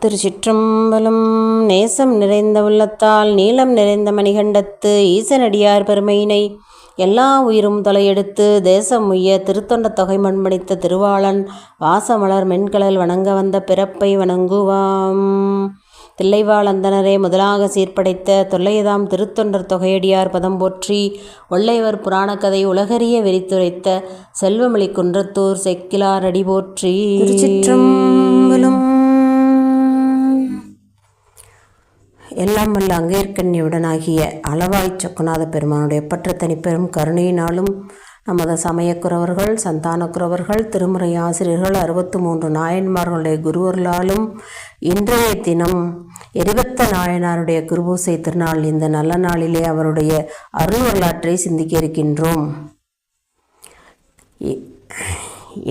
திருச்சிற்றம்பலம். நேசம் நிறைந்த உள்ளத்தால் நீளம் நிறைந்த மணிகண்டத்து ஈசனடியார் பெருமையினை எல்லா உயிரும் தலையெடுத்து தேசம் உய்ய திருத்தொண்ட தொகை மண்பணித்த திருவாளன் வாசமலர் மென்கடல் வணங்க வந்த பிறப்பை வணங்குவாம். தில்லைவாழந்தனரே முதலாக சீர்படைத்த தொல்லையதாம் திருத்தொண்டர் தொகையடியார் பதம் போற்றி ஒல்லைவர் புராணக்கதை உலகறிய விரித்துரைத்த செல்வமளி குன்றத்தூர் செக்கிலார் அடி போற்றி. திருச்சிற்றம்பலம். எல்லாம் வல்ல அங்கேற்கண்ணியுடனாகிய அளவாய்ச் சொக்குநாத பெருமானுடைய பற்ற தனிப்பெரும் கருணையினாலும் நமது சமயக்குறவர்கள் சந்தானக்குறவர்கள் திருமுறை ஆசிரியர்கள் 63 நாயன்மார்களுடைய குருவர்களாலும் இன்றைய தினம் எரிபத்த நாயனாருடைய குருபூசை திருநாள் இந்த நல்ல நாளிலே அவருடைய அருள் வரலாற்றை சிந்திக்க இருக்கின்றோம்.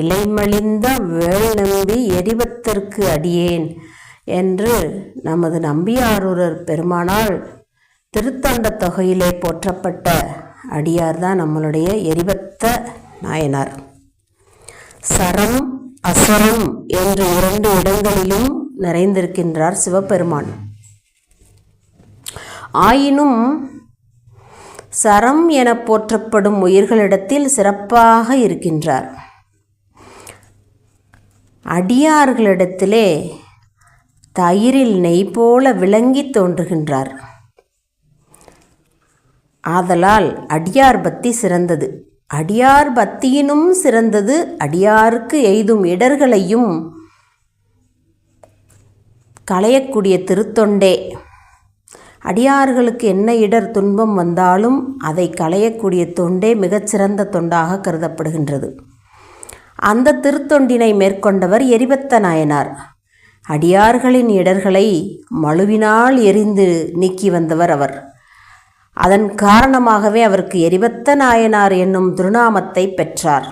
இலைமலிந்த வேள் நம்பி எரிபத்தற்கு அடியேன் என்று நமது நம்பியாரூரர் பெருமானால் திருத்தொண்ட தொகையிலே போற்றப்பட்ட அடியார்தான் நம்மளுடைய எரிபத்த நாயனார். சரம் அசரம் என்று 2 இடங்களிலும் நிறைந்திருக்கின்றார் சிவபெருமான். ஆயினும் சரம் என போற்றப்படும் உயிர்களிடத்தில் சிறப்பாக இருக்கின்றார். அடியார்களிடத்திலே தயிரில் நெய் போல விளங்கி தோன்றுகின்றார். ஆதலால் அடியார் பக்தி சிறந்தது. அடியார் பக்தியினும் சிறந்தது அடியாருக்கு எய்தும் இடர்களையும் களையக்கூடிய திருத்தொண்டே. அடியார்களுக்கு என்ன இடர் துன்பம் வந்தாலும் அதை களையக்கூடிய தொண்டே மிகச்சிறந்த தொண்டாக கருதப்படுகின்றது. அந்த திருத்தொண்டினை மேற்கொண்டவர் எரிபத்த நாயனார். அடியார்களின் இடர்களை மழுவினால் எரிந்து நீக்கி வந்தவர் அவர். அதன் காரணமாகவே அவருக்கு எரிபத்த நாயனார் என்னும் திருநாமத்தை பெற்றார்.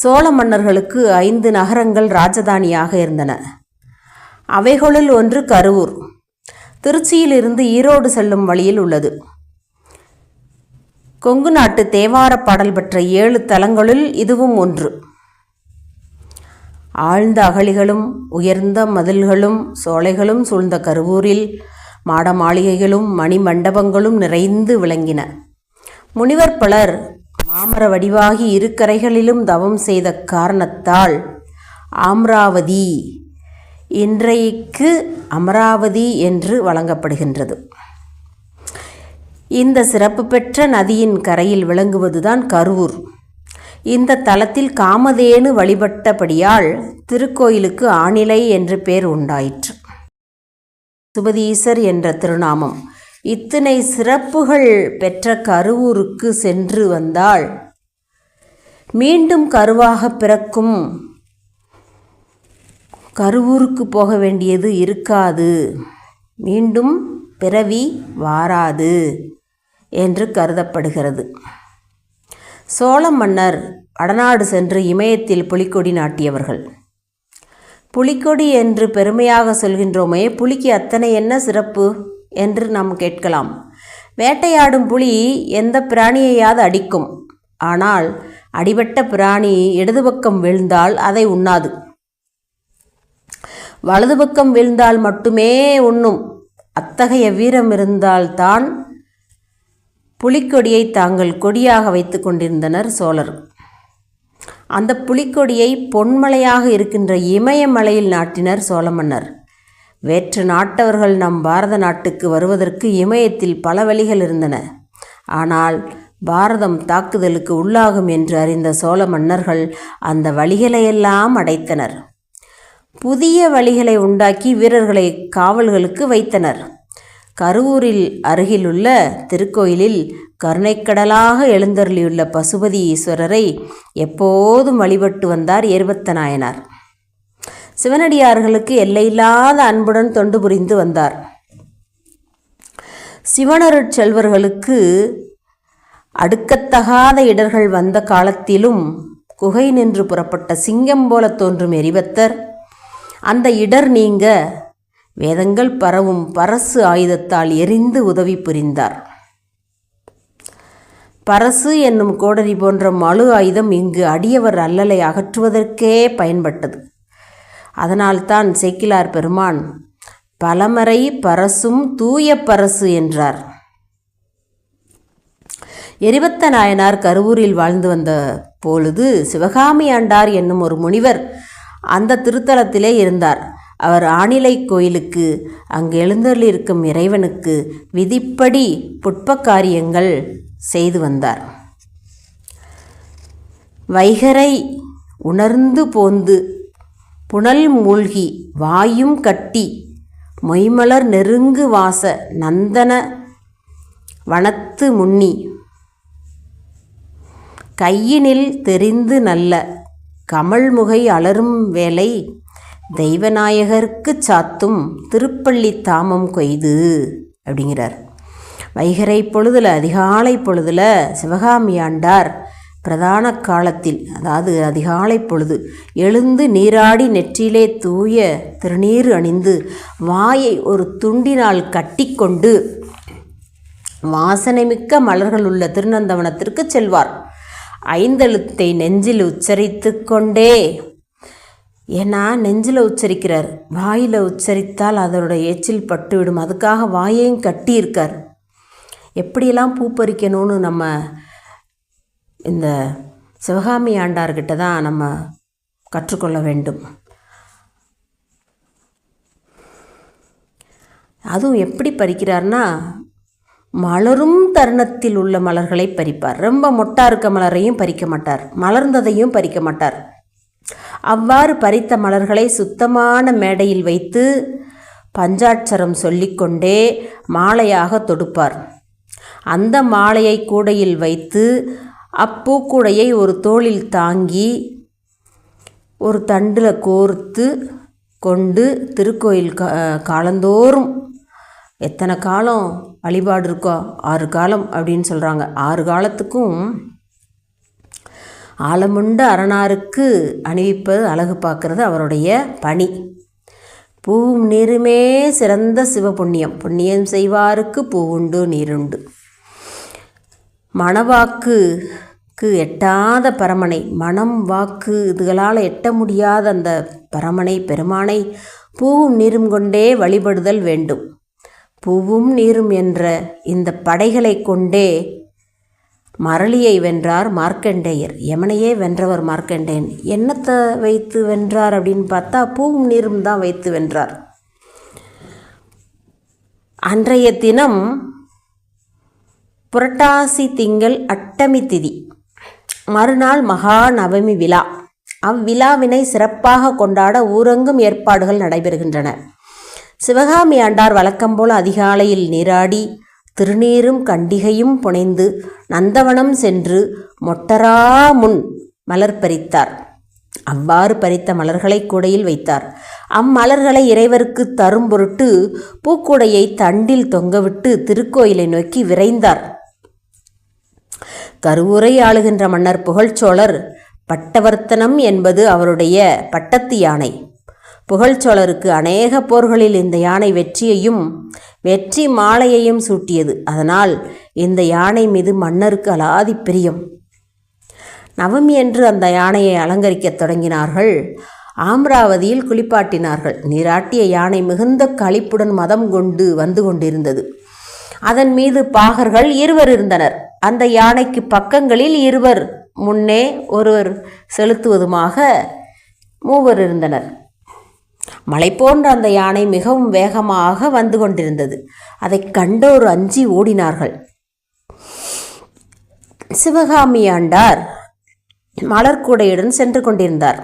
சோழ மன்னர்களுக்கு 5 நகரங்கள் ராஜதானியாக இருந்தன. அவைகளுள் ஒன்று கருவூர். திருச்சியிலிருந்து ஈரோடு செல்லும் வழியில் உள்ளது. கொங்கு நாட்டு தேவார பாடல் பெற்ற 7 தலங்களுள் இதுவும் ஒன்று. ஆழ்ந்த அகழிகளும் உயர்ந்த மதில்களும் சோலைகளும் சூழ்ந்த கருவூரில் மாட மாளிகைகளும் மணி மண்டபங்களும் நிறைந்து விளங்கின. முனிவர் பலர் மாமர வடிவாகி 2 கரைகளிலும் தவம் செய்த காரணத்தால் ஆம்ராவதி இன்றைக்கு அமராவதி என்று வழங்கப்படுகின்றது. இந்த சிறப்பு பெற்ற நதியின் கரையில் விளங்குவதுதான் கருவூர். இந்த தலத்தில் காமதேனு வழிபட்டபடியால் திருக்கோயிலுக்கு ஆணிலை என்று பெயர் உண்டாயிற்று. சுபதீசர் என்ற திருநாமம். இத்தனை சிறப்புகள் பெற்ற கருவூருக்கு சென்று வந்தால் மீண்டும் கருவாக பிறக்கும். கருவூருக்கு போக வேண்டியது இருக்காது, மீண்டும் பிறவி வாராது என்று கருதப்படுகிறது. சோழ மன்னர் வடநாடு சென்று இமயத்தில் புலிக்கொடி நாட்டியவர்கள். புலிக்கொடி என்று பெருமையாக சொல்கின்றோமே, புலிக்கு அத்தனை என்ன சிறப்பு என்று நாம் கேட்கலாம். வேட்டையாடும் புலி எந்த பிராணியையாவது அடிக்கும். ஆனால் அடிபட்ட பிராணி இடது பக்கம் வீழ்ந்தால் அதை உண்ணாது. வலது பக்கம் வீழ்ந்தால் மட்டுமே உண்ணும். அத்தகைய வீரம் இருந்தால்தான் புலிக்கொடியை தாங்கள் கொடியாக வைத்து கொண்டிருந்தனர் சோழர். அந்த புலிக்கொடியை பொன்மலையாக இருக்கின்ற இமயமலையில் நாட்டினர் சோழ மன்னர். வேற்று நாட்டவர்கள் நம் பாரத நாட்டுக்கு வருவதற்கு இமயத்தில் பல வழிகள் இருந்தன. ஆனால் பாரதம் தாக்குதலுக்கு உள்ளாகும் என்று அறிந்த சோழ மன்னர்கள் அந்த வழிகளையெல்லாம் அடைத்தனர். புதிய வழிகளை உண்டாக்கி வீரர்களை காவல்களுக்கு வைத்தனர். கருவூரில் அருகிலுள்ள திருக்கோயிலில் கருணைக்கடலாக எழுந்தருளியுள்ள பசுபதி ஈஸ்வரரை எப்போதும் வழிபட்டு வந்தார் எரிபத்த நாயனார். சிவனடியார்களுக்கு எல்லையில்லாத அன்புடன் தொண்டு புரிந்து வந்தார். சிவனருட் செல்வர்களுக்கு அடுக்கத்தகாத இடர்கள் வந்த காலத்திலும் குகை நின்று புறப்பட்ட சிங்கம் போல தோன்றும் எரிபத்தர் அந்த இடர் நீங்க வேதங்கள் பரவும் பரசு ஆயுதத்தால் எரிந்து உதவி புரிந்தார். பரசு என்னும் கோடரி போன்ற மழு ஆயுதம் இங்கு அடியவர் அல்லலை அகற்றுவதற்கே பயன்பட்டது. அதனால்தான் சேக்கிழார் பெருமான் பலமறை பரசும் தூய பரசு என்றார். எரிபத்த நாயனார் கருவூரில் வாழ்ந்து வந்த பொழுது சிவகாமி ஆண்டார் என்னும் ஒரு முனிவர் அந்த திருத்தலத்திலே இருந்தார். அவர் ஆணிலை கோயிலுக்கு அங்கு எழுந்தருளியிருக்கும் இறைவனுக்கு விதிப்படி புட்ப காரியங்கள் செய்து வந்தார். வைகரை உணர்ந்து போந்து புனல் மூழ்கி வாயும் கட்டி மொய்மலர் நெருங்கு வாச நந்தன வனத்து முன்னி கையினில் தெரிந்து நல்ல கமழ்முகை அலரும் வேலை தெய்வநாயகருக்கு சாத்தும் திருப்பள்ளி தாமம் கொய்து அப்படிங்கிறார். வைகரை பொழுதில் அதிகாலை பொழுதில் சிவகாமி ஆண்டார் பிரதான காலத்தில், அதாவது அதிகாலை பொழுது எழுந்து நீராடி நெற்றியிலே தூய திருநீர் அணிந்து வாயை ஒரு துண்டினால் கட்டிக்கொண்டு வாசனைமிக்க மலர்கள் உள்ள திருநந்தவனத்திற்கு செல்வார். ஐந்தெழுத்தை நெஞ்சில் உச்சரித்து கொண்டே, ஏன்னா நெஞ்சில் உச்சரிக்கிறார், வாயில் உச்சரித்தால் அதோட எச்சில் பட்டுவிடும், அதுக்காக வாயையும் கட்டியிருக்கார். எப்படியெல்லாம் பூ பறிக்கணும்னு நம்ம இந்த சிவகாமி ஆண்டார்கிட்ட தான் நம்ம கற்றுக்கொள்ள வேண்டும். அதுவும் எப்படி பறிக்கிறார்னா, மலரும் தருணத்தில் உள்ள மலர்களை பறிப்பார். ரொம்ப மொட்டா இருக்க மலரையும் பறிக்க மாட்டார், மலர்ந்ததையும் பறிக்க மாட்டார். அவ்வாறு பறித்த மலர்களை சுத்தமான மேடையில் வைத்து பஞ்சாட்சரம் சொல்லிக்கொண்டே மாலையாக தொடுப்பார். அந்த மாலையை கூடையில் வைத்து அப்பூக்கூடையை ஒரு தோளில் தாங்கி ஒரு தண்டில் கோர்த்து கொண்டு திருக்கோயில் காலந்தோறும் எத்தனை காலம் வழிபாடு இருக்கோ 6 காலம் அப்படின்னு சொல்கிறாங்க. 6 காலத்துக்கும் ஆலமுண்ட அரணாருக்கு அணிவிப்பது அழகு பார்க்கறது அவருடைய பணி. பூவும் நீருமே சிறந்த சிவபுண்ணியம், புண்ணியம் செய்வாருக்கு பூவுண்டு நீருண்டு. மணவாக்குக்கு எட்டாத பரமனை, மனம் வாக்கு இதுகளால் எட்ட முடியாத அந்த பரமனை பெருமானை பூவும் நீரும் கொண்டே வழிபடுதல் வேண்டும். பூவும் நீரும் என்ற இந்த படைகளை கொண்டே மரளியை வென்றார் மார்க்கண்டேயர். யமனையே வென்றவர் மார்க்கண்டேயன். என்னத்தை வைத்து வென்றார் அப்படின்னு பார்த்தா பூவும் நீரும் தான் வைத்து வென்றார். அன்றைய தினம் புரட்டாசி திங்கள் அட்டமி திதி, மறுநாள் மகா நவமி விழா. அவ்விழாவினை சிறப்பாக கொண்டாட ஊரெங்கும் ஏற்பாடுகள் நடைபெறுகின்றன. சிவகாமி ஆண்டார் வழக்கம்போல் அதிகாலையில் நீராடி திருநீரும் கண்டிகையும் புனைந்து நந்தவனம் சென்று மொட்டரா முன் மலர் பறித்தார். அவ்வாறு பறித்த மலர்களை கூடையில் வைத்தார். அம்மலர்களை இறைவருக்கு தரும் பொருட்டு பூக்கூடையை தண்டில் தொங்கவிட்டு திருக்கோயிலை நோக்கி விரைந்தார். கருவூரை ஆளுகின்ற மன்னர் புகழ்ச்சோழர் பட்டவர்த்தனம் என்பது அவருடைய பட்டத்து யானை. புகழ்ச்சோழருக்கு அநேக போர்களில் இந்த யானை வெற்றியையும் வெற்றி மாலையையும் சூட்டியது. அதனால் இந்த யானை மீது மன்னருக்கு அலாதி பிரியம். நவமி என்று அந்த யானையை அலங்கரிக்கத் தொடங்கினார்கள். ஆம்ராவதியில் குளிப்பாட்டினார்கள். நீராட்டிய யானை மிகுந்த களிப்புடன் மதம் கொண்டு வந்து கொண்டிருந்தது. அதன் மீது பாகர்கள் 2 இருந்தனர். அந்த யானைக்கு பக்கங்களில் 2 முன்னே ஒருவர் செலுத்துவதுமாக 3 இருந்தனர். மலை போன்ற அந்த யானை மிகவும் வேகமாக வந்து கொண்டிருந்தது. அதை கண்டோர் அஞ்சி ஓடினார்கள். சிவகாமி ஆண்டார் மலர்கூடையுடன் சென்று கொண்டிருந்தார்.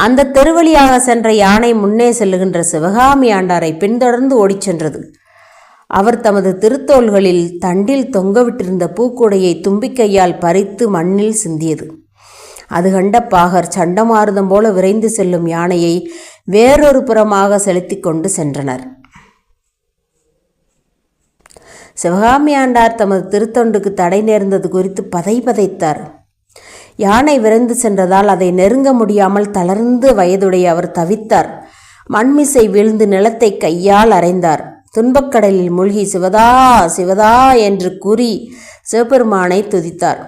அந்த தெருவழியாக சென்ற யானை முன்னே செல்லுகின்ற சிவகாமி ஆண்டாரை பின்தொடர்ந்து ஓடிச் சென்றது. அவர் தமது திருத்தோள்களில் தண்டில் தொங்கவிட்டிருந்த பூக்கூடையை தும்பிக்கையால் பறித்து மண்ணில் சிந்தியது. அது கண்ட பாகர் சண்டமாருதம் போல விரைந்து செல்லும் யானையை வேறொரு புறமாக செலுத்தி கொண்டு சென்றனர். சிவகாமி ஆண்டார் தமது திருத்தொண்டுக்கு தடை நேர்ந்தது குறித்து பதைத்தார். யானை விரைந்து சென்றதால் அதை நெருங்க முடியாமல் தளர்ந்து வயதுடைய அவர் தவித்தார். மண்மிசை வீழ்ந்து நிலத்தை கையால் அறைந்தார். துன்பக்கடலில் மூழ்கி சிவதா சிவதா என்று கூறி சிவபெருமானை துதித்தார்.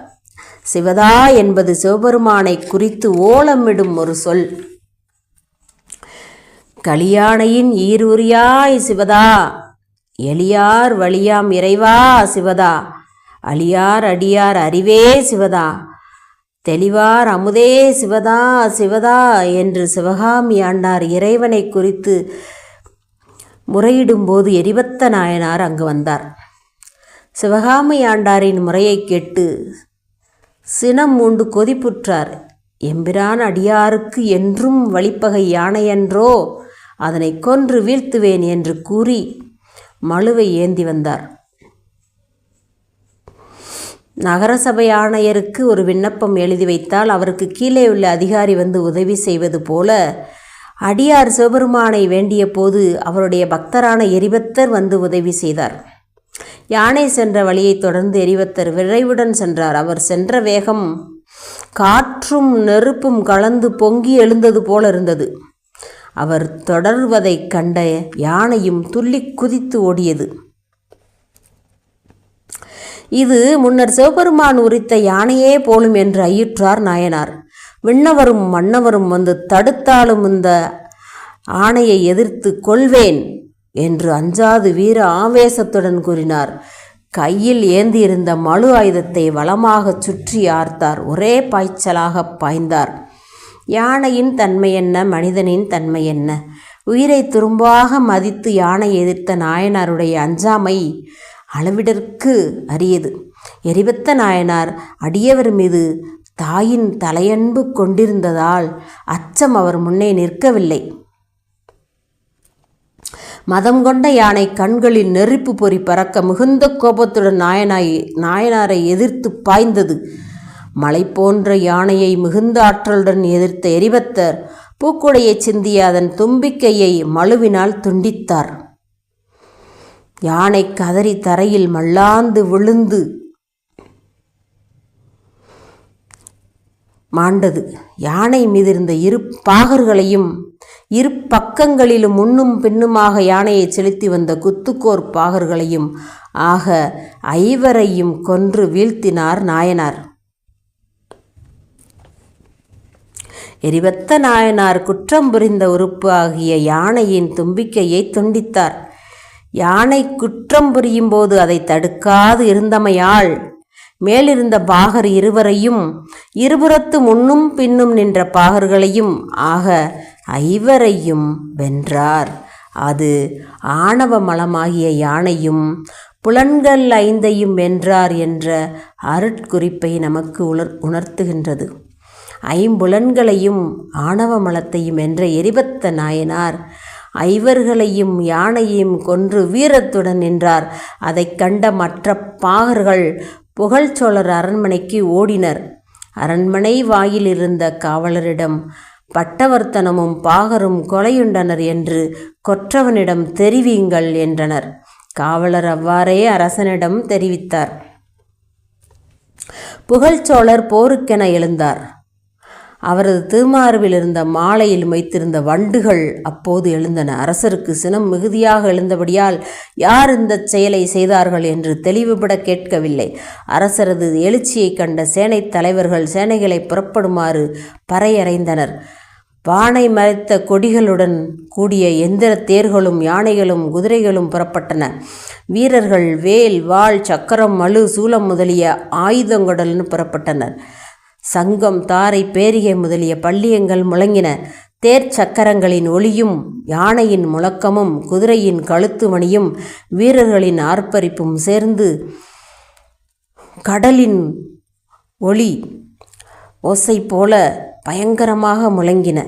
சிவதா என்பது சிவபெருமானை குறித்து ஓலமிடும் ஒரு சொல். கலியானையின் ஈரூரியாய் சிவதா, எளியார் வழியாம் இறைவா சிவதா, அழியார் அடியார் அறிவே சிவதா, தெளிவார் அமுதே சிவதா சிவதா என்று சிவகாமி ஆண்டார் இறைவனை குறித்து முறையிடும்போது எரிபத்த நாயனார் அங்கு வந்தார். சிவகாமி ஆண்டாரின் முறையை கேட்டு சினம் மூண்டு கொதிப்புற்றார். எம்பிரான் அடியாருக்கு என்றும் வழிப்பகை யானையன்றோ, அதனை கொன்று வீழ்த்துவேன் என்று கூறி மழுவை ஏந்தி வந்தார். நகரசபை ஆணையருக்கு ஒரு விண்ணப்பம் எழுதி வைத்தால் அவருக்கு கீழே உள்ள அதிகாரி வந்து உதவி செய்வது போல அடியார் சிவபெருமானை வேண்டிய போது அவருடைய பக்தரான எரிபத்தர் வந்து உதவி செய்தார். யானை சென்ற வழியை தொடர்ந்து எரிபத்தர் விரைவுடன் சென்றார். அவர் சென்ற வேகம் காற்றும் நெருப்பும் கலந்து பொங்கி எழுந்தது போல இருந்தது. அவர் தொடர்வதைக் கண்ட யானையும் துள்ளி குதித்து ஓடியது. இது முன்னர் சிவபெருமான் உரித்த யானையே போலும் என்று ஐயுற்றார் நாயனார். விண்ணவரும் மன்னவரும் வந்து தடுத்தாலும் இந்த ஆணையை எதிர்த்து கொள்வேன் என்று அஞ்சாது வீர ஆவேசத்துடன் கூறினார். கையில் ஏந்தியிருந்த மழு ஆயுதத்தை வளமாகச் சுற்றி ஆர்த்தார். ஒரே பாய்ச்சலாக பாய்ந்தார். யானையின் தன்மை என்ன, மனிதனின் தன்மை என்ன? உயிரை துரும்பாக மதித்து யானை எதிர்த்த நாயனாருடைய அஞ்சாமை அளவிடற்கு அரியது. எரிபத்த நாயனார் அடியவர் மீது தாயின் தலையன்பு கொண்டிருந்ததால் அச்சம் அவர் முன்னே நிற்கவில்லை. மதம் கொண்ட யானை கண்களில் நெருப்பு பொறி பறக்க மிகுந்த கோபத்துடன் நாயனாரை எதிர்த்து பாய்ந்தது. மலை போன்ற யானையை மிகுந்த ஆற்றலுடன் எதிர்த்த எரிபத்தர் பூக்குடையை சிந்திய அதன் தும்பிக்கையை மழுவினால் துண்டித்தார். யானை கதறி தரையில் மல்லாந்து விழுந்து மாண்டது. யானை மீதிருந்த இரு பாகர்களையும் இரு பக்கங்களிலும் முன்னும் பின்னுமாக யானையை செலுத்தி வந்த குத்துக்கோர் பாகர்களையும் ஆக ஐவரையும் கொன்று வீழ்த்தினார் நாயனார். எரிபத்த நாயனார் குற்றம் புரிந்த உறுப்பு ஆகிய யானையின் தும்பிக்கையை துண்டித்தார். யானை குற்றம் புரியும் போது அதை தடுக்காது இருந்தமையால் மேலிருந்த பாகர் இருவரையும் இருபுறத்து முன்னும் பின்னும் நின்ற பாகர்களையும் ஆக ஐவரையும் வென்றார். அது ஆணவ மலமாகிய யானையும் புலன்கள் ஐந்தையும் வென்றார் என்ற அருட்குறிப்பை நமக்கு உணர்த்துகின்றது. ஐம்புலன்களையும் ஆணவ மலத்தையும் வென்ற எரிபத்த நாயனார் ஐவர்களையும் யானையையும் கொன்று வீரத்துடன் நின்றார். அதை கண்ட மற்ற பாகர்கள் புகழ்ச்சோழர் அரண்மனைக்கு ஓடினர். அரண்மனை வாயில் இருந்த காவலரிடம் பட்டவர்த்தனமும் பாகரும் கொலையுண்டனர் என்று கொற்றவனிடம் தெரிவியுங்கள் என்றனர். காவலர் அவ்வாறே அரசனிடம் தெரிவித்தார். புகழ்ச்சோழர் போருக்கென எழுந்தார். அவரது திருமார்பில் இருந்த மாலையில் வைத்திருந்த வண்டுகள் அப்போது எழுந்தன. அரசருக்கு சினம் மிகுதியாக எழுந்தபடியால் யார் இந்த செயலை செய்தார்கள் என்று தெளிவுபட கேட்கவில்லை. அரசரது எழுச்சியை கண்ட சேனை தலைவர்கள் சேனைகளை புறப்படுமாறு பறையறைந்தனர். வானை மறைத்த கொடிகளுடன் கூடிய எந்திர தேர்களும் யானைகளும் குதிரைகளும் புறப்பட்டன. வீரர்கள் வேல், வாள், சக்கரம், மழு, சூலம் முதலிய ஆயுதங்களுடன் புறப்பட்டனர். சங்கம், தாரை, பேரிகை முதலிய பள்ளியங்கள் முழங்கின. தேர் சக்கரங்களின் ஒளியும் யானையின் முழக்கமும் குதிரையின் கழுத்து மணியும் வீரர்களின் ஆர்ப்பரிப்பும் சேர்ந்து கடலின் ஒளி ஓசை போல பயங்கரமாக முழங்கின.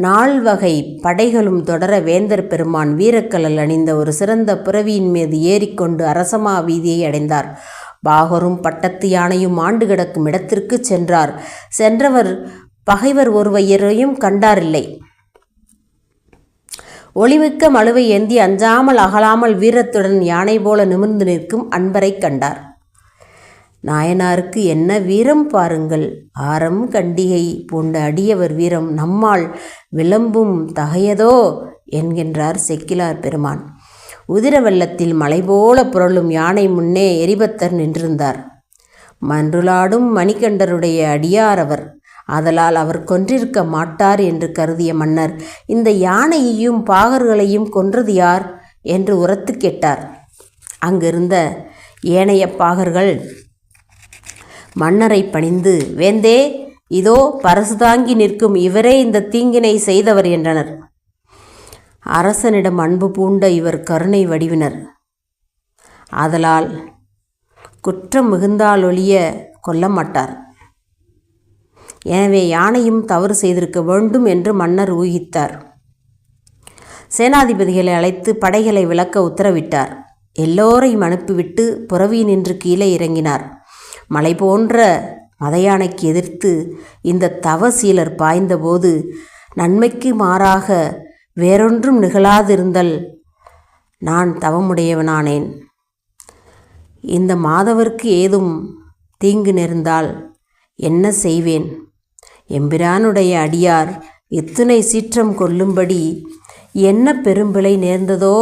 நால்வகை படைகளும் தொடர வேந்தர் பெருமான் வீரக்கலல் அணிந்த ஒரு சிறந்த புறவியின் மீது ஏறிக்கொண்டு அரசமா வீதியை அடைந்தார். பாகரும் பட்டத்து யானையும் ஆண்டு கிடக்கும் இடத்திற்கு சென்றார். சென்றவர் பகைவர் ஒருவரையும் கண்டாரில்லை. ஒளிமிக்க மழுவை ஏந்தி அஞ்சாமல் அகலாமல் வீரத்துடன் யானை போல நிமிர்ந்து நிற்கும் அன்பரை கண்டார். நாயனாருக்கு என்ன வீரம் பாருங்கள்! ஆரம் கண்டிகை பூண்ட அடியவர் வீரம் நம்மால் விளம்பும் தகையதோ என்கின்றார் செக்கிலார் பெருமான். உதிர வெள்ளத்தில் மலை போல புரளும் யானை முன்னே எரிபத்தர் நின்றிருந்தார். மன்றுளாடும் மணிகண்டருடைய அடியார் அவர். ஆதலால் அவர் கொன்றிருக்க மாட்டார் என்று கருதிய மன்னர், இந்த யானையையும் பாகர்களையும் கொன்றது யார் என்று உரத்து கேட்டார். அங்கிருந்த ஏனைய பாகர்கள் மன்னரை பணிந்து, வேந்தே, இதோ பரசு தாங்கி நிற்கும் இவரே இந்த தீங்கினை செய்தவர் என்றனர். அரசனிடம் அன்பு பூண்ட இவர் கருணை வடிவினர். ஆதலால் குற்றம் மிகுந்தாலொழிய கொல்ல மாட்டார். எனவே யானையும் தவறு செய்திருக்க வேண்டும் என்று மன்னர் ஊகித்தார். சேனாதிபதிகளை அழைத்து படைகளை விலக்க உத்தரவிட்டார். எல்லோரையும் அனுப்பிவிட்டு புறவி நின்று கீழே இறங்கினார். மலை போன்ற மதயானைக்கு எதிர்த்து இந்த தவசீலர் பாய்ந்தபோது நன்மைக்கு மாறாக வேறொன்றும் நிகழாதிருந்தல் நான் தவமுடையவனானேன். இந்த மாதவருக்கு ஏதும் தீங்கு நேர்ந்தால் என்ன செய்வேன்? எம்பிரானுடைய அடியார் இத்துணை சீற்றம் கொள்ளும்படி என்ன பெரும்பிழை நேர்ந்ததோ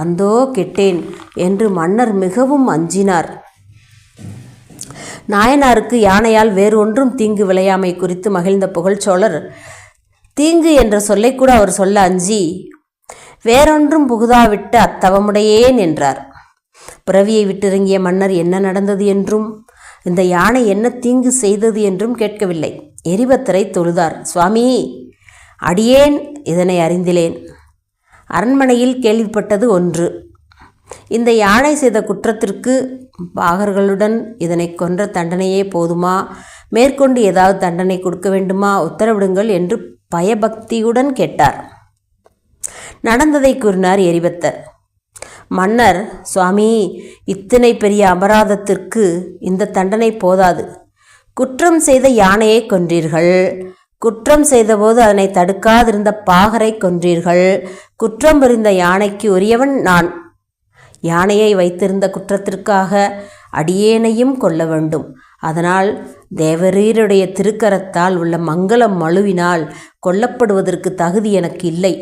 அந்தோ கெட்டேன் என்று மன்னர் மிகவும் அஞ்சினார். நாயனாருக்கு யானையால் வேறு ஒன்றும் தீங்கு விளையாமை குறித்து மகிழ்ந்த புகழ்ச்சோழர், தீங்கு என்ற சொல்லை கூட அவர் சொல்ல அஞ்சி, வேறொன்றும் புகுதாவிட்டு அத்தவமுடையேன் என்றார். புறவியை விட்டிறங்கிய மன்னர் என்ன நடந்தது என்றும் இந்த யானை என்ன தீங்கு செய்தது என்றும் கேட்கவில்லை. எரிபத்தரை தொழுதார். சுவாமி, அடியேன் இதனை அறிந்திலேன். அரண்மனையில் கேள்விப்பட்டது ஒன்று. இந்த யானை செய்த குற்றத்திற்கு பாகர்களுடன் இதனை கொன்ற தண்டனையே போதுமா? மேற்கொண்டு ஏதாவது தண்டனை கொடுக்க வேண்டுமா? உத்தரவிடுங்கள் என்று பயபக்தியுடன் கேட்டார். நடந்ததை கூறினார் எரிபத்தர். மன்னர், சுவாமி, இத்தனை பெரிய அபராதத்திற்கு இந்த தண்டனை போதாது. குற்றம் செய்த யானையை கொன்றீர்கள். குற்றம் செய்தபோது அதனை தடுக்காதிருந்த பாகரை கொன்றீர்கள். குற்றம் புரிந்த யானைக்கு உரியவன் நான். யானையை வைத்திருந்த குற்றத்திற்காக அடியேனையும் கொல்ல வேண்டும். அதனால் தேவரீருடைய திருக்கரத்தால் உள்ள மங்களம் மழுவினால் கொல்லப்படுவதற்கு தகுதி எனக்கு இல்லை.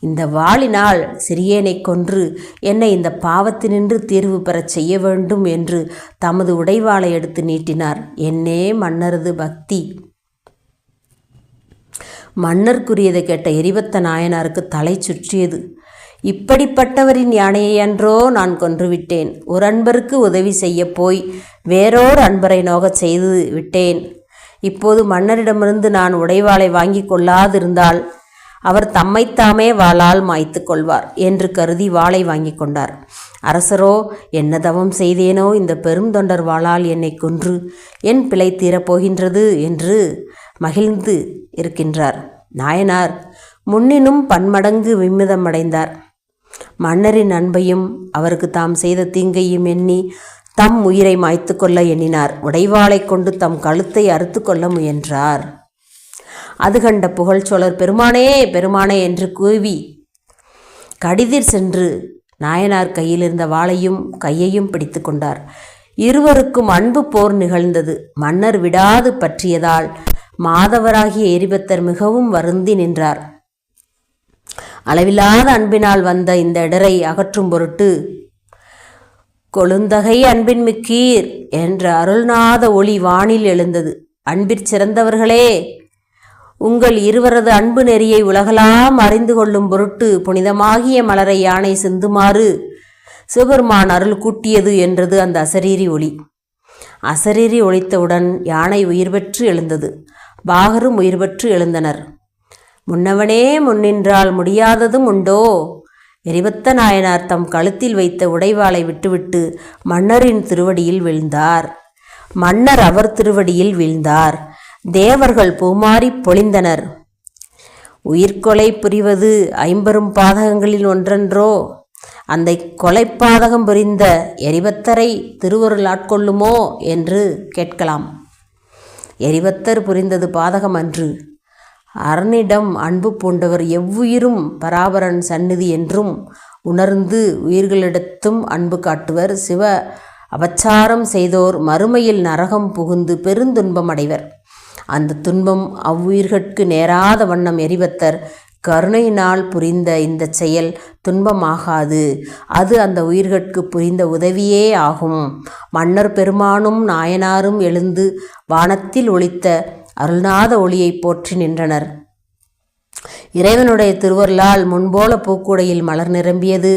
இந்த வாளினால் சிறியேனை கொன்று என்னை இந்த பாவத்தினின்று தீர்வு பெறச் செய்ய வேண்டும் என்று தமது உடைவாளை எடுத்து நீட்டினார். என்னே மன்னரது பக்தி! மன்னர் கூறியதை கேட்ட எரிபத்த நாயனாருக்கு தலை சுற்றியது. இப்படிப்பட்டவரின் யானையை அன்றோ நான் கொன்றுவிட்டேன். ஒரு அன்பருக்கு உதவி செய்ய போய் வேறோர் அன்பரை நோகச் செய்து விட்டேன். இப்போது மன்னரிடமிருந்து நான் உடைவாளை வாங்கி கொள்ளாதிருந்தால் அவர் தம்மைத்தாமே வாளால் மாய்த்து கொள்வார் என்று கருதி வாளை வாங்கி கொண்டார். அரசரோ, என்ன தவம் செய்தேனோ இந்த பெரும் தொண்டர் வாளால் என்னை கொன்று என் பிழை தீரப்போகின்றது என்று மகிழ்ந்து இருக்கின்றார். நாயனார் முன்னினும் பன்மடங்கு விம்மிதமடைந்தார். மன்னரின் அன்பையும் அவருக்கு தாம் செய்த தீங்கையும் எண்ணி தம் உயிரை மாய்த்து கொள்ள எண்ணினார். உடைவாளை கொண்டு தம் கழுத்தை அறுத்து கொள்ள முயன்றார். அது கண்ட புகழ்ச்சோழர், பெருமானே, பெருமானே என்று கூவி கடிதிர் சென்று நாயனார் கையில் இருந்த வாளையும் கையையும் பிடித்து கொண்டார். இருவருக்கும் அன்பு போர் நிகழ்ந்தது. மன்னர் விடாது பற்றியதால் மாதவராகிய எரிபத்தர் மிகவும் வருந்தி நின்றார். அளவில்லாத அன்பினால் வந்த இந்த இடரை அகற்றும் பொருட்டு கொழுந்தகை அன்பின் மிக்கீர் என்ற அருள்நாத ஒளி வானில் எழுந்தது. அன்பிற் சிறந்தவர்களே, உங்கள் இருவரது அன்பு நெறியை உலகெல்லாம் அறிந்து கொள்ளும் பொருட்டு புனிதமாகிய மலரை யானை சிந்துமாறு சிவபெருமான் அருள் கூட்டியது என்றது அந்த அசரீரி ஒளி. அசரீரி ஒளித்தவுடன் யானை உயிர் பெற்று எழுந்தது. பாகரும் உயிர் பெற்று எழுந்தனர். முன்னவனே முன்னின்றால் முடியாததும் உண்டோ? எரிபத்த நாயனார் தம் கழுத்தில் வைத்த உடைவாளை விட்டுவிட்டு மன்னரின் திருவடியில் வீழ்ந்தார். மன்னர் அவர் திருவடியில் வீழ்ந்தார். தேவர்கள் பூமாரி பொழிந்தனர். உயிர்கொலை புரிவது 50 பாதகங்களில் ஒன்றென்றோ? அந்த கொலைப்பாதகம் புரிந்த எரிபத்தரை திருவருள் ஆட்கொள்ளுமோ என்று கேட்கலாம். எரிபத்தர் புரிந்தது பாதகம் அன்று. அரணிடம் அன்பு பூண்டவர் எவ்வுயிரும் பராபரன் சந்நிதி என்றும் உணர்ந்து உயிர்களிடத்தும் அன்பு காட்டுவர். சிவ அபச்சாரம் செய்தோர் மறுமையில் நரகம் புகுந்து பெருந்துன்பம் அடைவர். அந்த துன்பம் அவ்வுயிர்கட்கு நேராத வண்ணம் எரிபத்தர் கருணையினால் புரிந்த இந்த செயல் துன்பமாகாது. அது அந்த உயிர்கட்கு புரிந்த உதவியே ஆகும். மன்னர் பெருமானும் நாயனாரும் எழுந்து வானத்தில் ஒலித்த அருள்நாத ஒளியை போற்றி நின்றனர். இறைவனுடைய திருவருளால் முன்போல பூக்கூடையில் மலர் நிரம்பியது.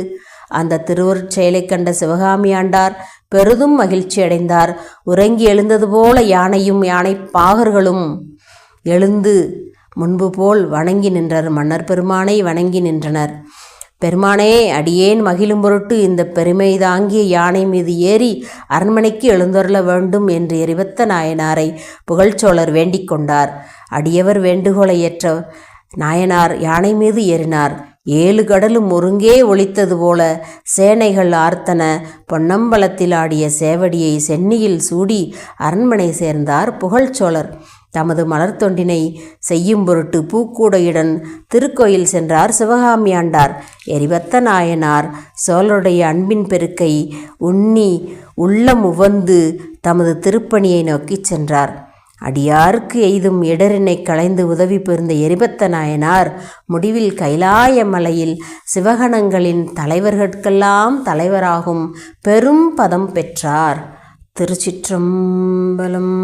அந்த திருவருட்செயலை கண்ட சிவகாமி ஆண்டார் பெரிதும் மகிழ்ச்சி அடைந்தார். உறங்கி எழுந்தது போல யானையும் யானை பாகர்களும் எழுந்து முன்பு போல் வணங்கி நின்றனர். மன்னர் பெருமானை வணங்கி நின்றனர். பெருமானே, அடியேன் மகிழும் பொருட்டு இந்த பெருமை தாங்கிய யானை மீது ஏறி அரண்மனைக்கு எழுந்தருள வேண்டும் என்று எரிபத்த நாயனாரை புகழ்ச்சோழர் வேண்டிக் கொண்டார். அடியவர் வேண்டுகோளை ஏற்ற நாயனார் யானை மீது ஏறினார். 7 கடலும் ஒருங்கே ஒலித்தது போல சேனைகள் ஆர்த்தன. பொன்னம்பலத்தில் ஆடிய சேவடியை சென்னியில் சூடி அரண்மனை சேர்ந்தார் புகழ்ச்சோழர். தமது மலர் தொண்டினை செய்யும் பொருட்டு பூக்கூடையுடன் திருக்கோயில் சென்றார் சிவகாமி ஆண்டார். எரிபத்த நாயனார் சோழருடைய அன்பின் பெருக்கை உண்ணி உள்ளம் உவந்து தமது திருப்பணியை நோக்கிச் சென்றார். அடியாருக்கு எய்தும் இடரினை களைந்து உதவி புரிந்த எரிபத்த நாயனார் முடிவில் கைலாய மலையில் சிவகணங்களின் தலைவர்களுக்கெல்லாம் தலைவராகும் பெரும் பதம் பெற்றார். திருச்சிற்றம்பலம்.